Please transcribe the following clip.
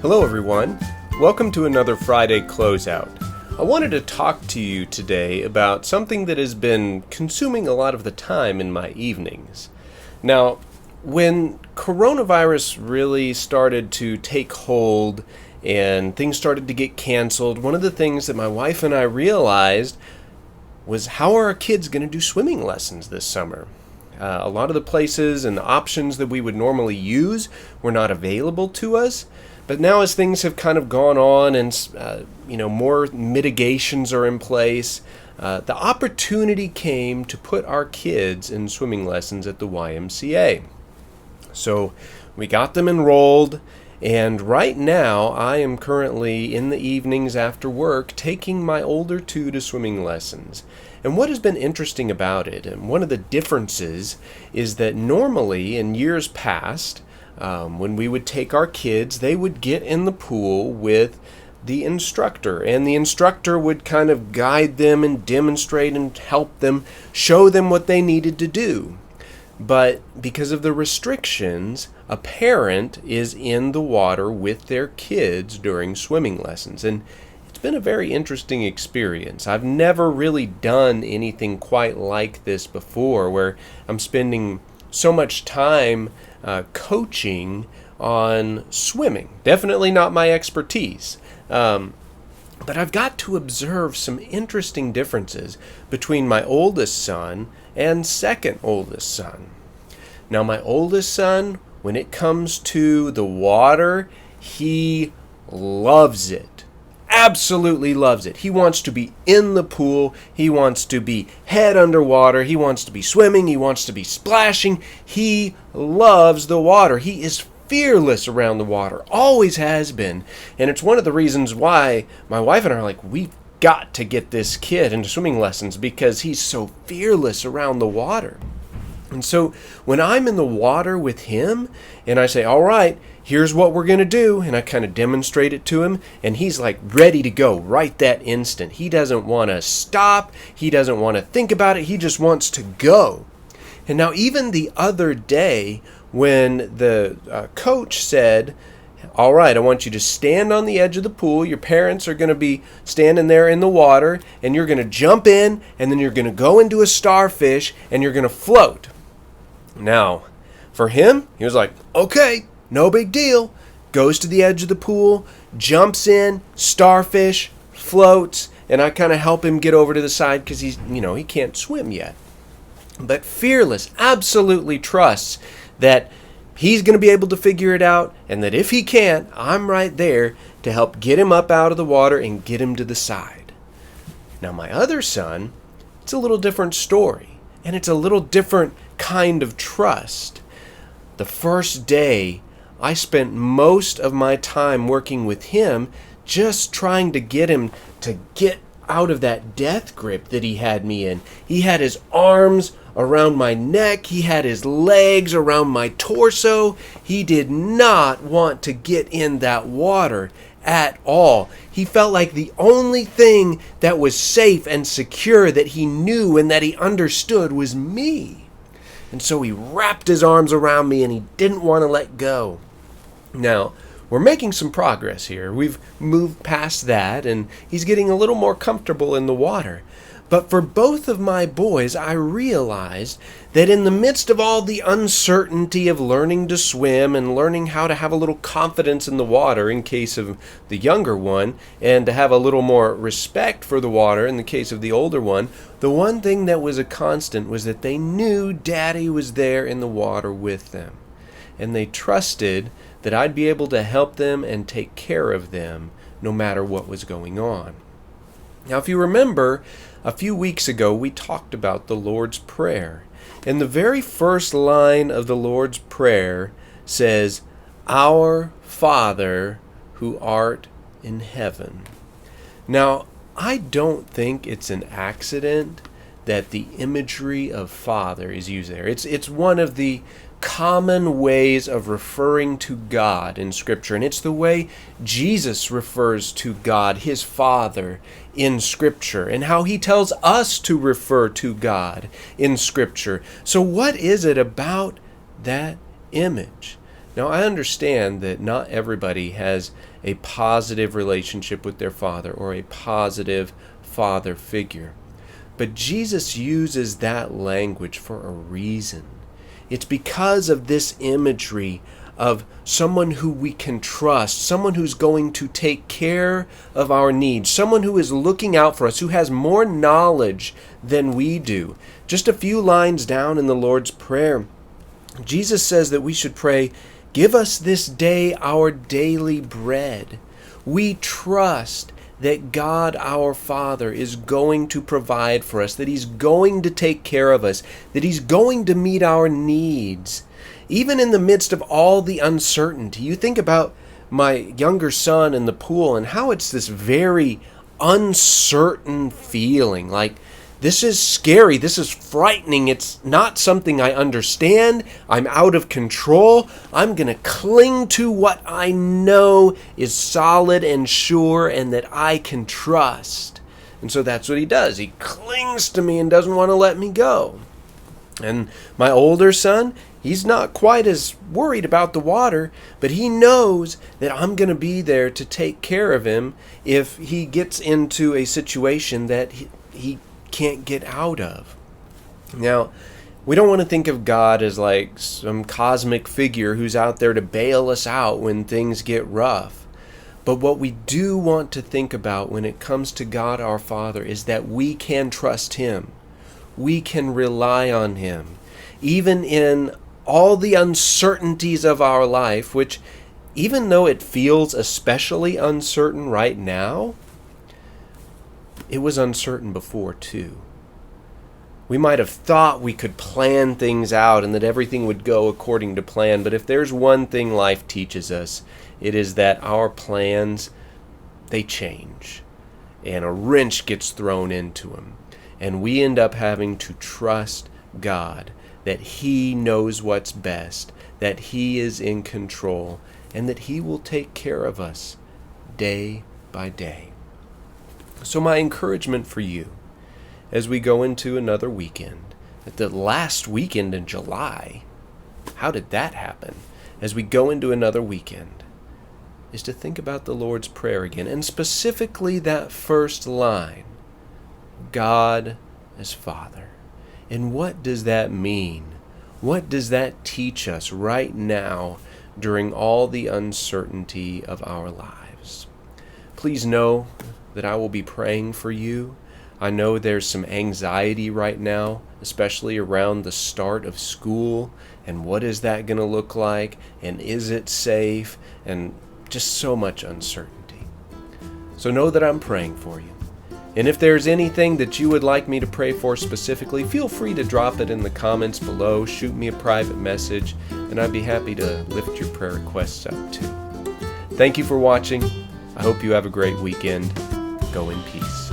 Hello everyone, welcome to another Friday Closeout. I wanted to talk to you today about something that has been consuming a lot of the time in my evenings. Now, when coronavirus really started to take hold and things started to get canceled, one of the things that my wife and I realized was how are our kids going to do swimming lessons this summer? A lot of the places and the options that we would normally use were not available to us. But now as things have kind of gone on and, more mitigations are in place, the opportunity came to put our kids in swimming lessons at the YMCA. So we got them enrolled, and right now I am currently in the evenings after work taking my older two to swimming lessons. And what has been interesting about it, and one of the differences, is that normally in years past, when we would take our kids, they would get in the pool with the instructor, and the instructor would kind of guide them and demonstrate and help them, show them what they needed to do. But because of the restrictions, a parent is in the water with their kids during swimming lessons, and it's been a very interesting experience. I've never really done anything quite like this before, where I'm spending so much time coaching on swimming. Definitely not my expertise. But I've got to observe some interesting differences between my oldest son and second oldest son. Now, my oldest son, when it comes to the water, he loves it. Absolutely loves it. He wants to be in the pool. He wants to be head underwater. He wants to be swimming. He wants to be splashing. He loves the water. He is fearless around the water. Always has been. And it's one of the reasons why my wife and I are like, we've got to get this kid into swimming lessons because he's so fearless around the water. And so when I'm in the water with him and I say, all right, here's what we're going to do, and I kind of demonstrate it to him, and he's like ready to go right that instant. He doesn't want to stop. He doesn't want to think about it. He just wants to go. And now even the other day when the coach said, all right, I want you to stand on the edge of the pool. Your parents are going to be standing there in the water, and you're going to jump in, and then you're going to go into a starfish, and you're going to float. Now, for him, he was like, okay, no big deal. Goes to the edge of the pool, jumps in, starfish, floats, and I kind of help him get over to the side because he can't swim yet. But fearless, absolutely trusts that he's going to be able to figure it out, and that if he can't, I'm right there to help get him up out of the water and get him to the side. Now, my other son, it's a little different story, and it's a little different kind of trust. The first day, I spent most of my time working with him just trying to get him to get out of that death grip that he had me in. He had his arms around my neck. He had his legs around my torso. He did not want to get in that water at all. He felt like the only thing that was safe and secure that he knew and that he understood was me. And so he wrapped his arms around me and he didn't want to let go. Now, we're making some progress here. We've moved past that and he's getting a little more comfortable in the water. But for both of my boys, I realized that in the midst of all the uncertainty of learning to swim and learning how to have a little confidence in the water in case of the younger one, and to have a little more respect for the water in the case of the older one, the one thing that was a constant was that they knew Daddy was there in the water with them. And they trusted that I'd be able to help them and take care of them no matter what was going on. Now, if you remember, a few weeks ago, we talked about the Lord's Prayer. And the very first line of the Lord's Prayer says, Our Father who art in heaven. Now, I don't think it's an accident that the imagery of Father is used there. It's one of the common ways of referring to God in Scripture, and it's the way Jesus refers to God, his Father, in Scripture, and how he tells us to refer to God in Scripture. So what is it about that image? Now, I understand that not everybody has a positive relationship with their father or a positive father figure. But Jesus uses that language for a reason. It's because of this imagery of someone who we can trust, someone who's going to take care of our needs, someone who is looking out for us, who has more knowledge than we do. Just a few lines down in the Lord's Prayer, Jesus says that we should pray, "Give us this day our daily bread." We trust that God our Father is going to provide for us, that He's going to take care of us, that He's going to meet our needs. Even in the midst of all the uncertainty, you think about my younger son in the pool and how it's this very uncertain feeling, like this is scary, this is frightening, it's not something I understand, I'm out of control, I'm going to cling to what I know is solid and sure and that I can trust. And so that's what he does. He clings to me and doesn't want to let me go. And my older son, he's not quite as worried about the water, but he knows that I'm going to be there to take care of him if he gets into a situation that he can't get out of. Now, we don't want to think of God as like some cosmic figure who's out there to bail us out when things get rough. But what we do want to think about when it comes to God our Father is that we can trust Him. We can rely on Him. Even in all the uncertainties of our life, which even though it feels especially uncertain right now, it was uncertain before too. We might have thought we could plan things out and that everything would go according to plan, but if there's one thing life teaches us, it is that our plans, they change, and a wrench gets thrown into them, and we end up having to trust God, that He knows what's best, that He is in control, and that He will take care of us day by day. So my encouragement for you as we go into another weekend, at the last weekend in July, how did that happen? As we go into another weekend, is to think about the Lord's Prayer again, and specifically that first line, God as Father. And what does that mean? What does that teach us right now during all the uncertainty of our lives? Please know that I will be praying for you. I know there's some anxiety right now, especially around the start of school, and what is that going to look like, and is it safe, and just so much uncertainty. So know that I'm praying for you. And if there's anything that you would like me to pray for specifically, feel free to drop it in the comments below, shoot me a private message, and I'd be happy to lift your prayer requests up too. Thank you for watching. I hope you have a great weekend. Go in peace.